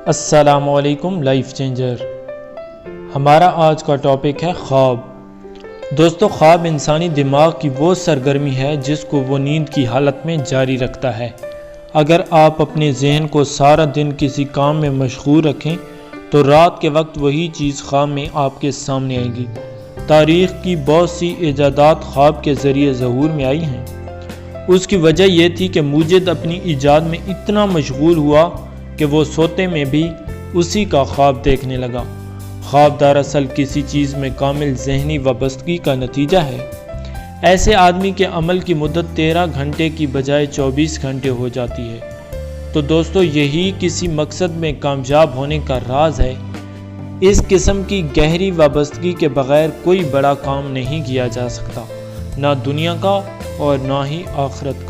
السلام علیکم life changer. ہمارا آج کا ٹاپک ہے خواب۔ دوستو، خواب انسانی دماغ کی وہ سرگرمی ہے جس کو وہ نیند کی حالت میں جاری رکھتا ہے۔ اگر آپ اپنے ذہن کو سارا دن کسی کام میں مشغول رکھیں تو رات کے وقت وہی چیز خواب میں آپ کے سامنے آئے گی۔ تاریخ کی بہت سی ایجادات خواب کے ذریعے ظہور میں آئی ہیں۔ اس کی وجہ یہ تھی کہ موجد اپنی ایجاد میں اتنا مشغول ہوا کہ وہ سوتے میں بھی اسی کا خواب دیکھنے لگا۔ خواب دراصل کسی چیز میں کامل ذہنی وابستگی کا نتیجہ ہے۔ ایسے آدمی کے عمل کی مدت 13 گھنٹے کی بجائے 24 گھنٹے ہو جاتی ہے۔ تو دوستو، یہی کسی مقصد میں کامیاب ہونے کا راز ہے۔ اس قسم کی گہری وابستگی کے بغیر کوئی بڑا کام نہیں کیا جا سکتا، نہ دنیا کا اور نہ ہی آخرت کا۔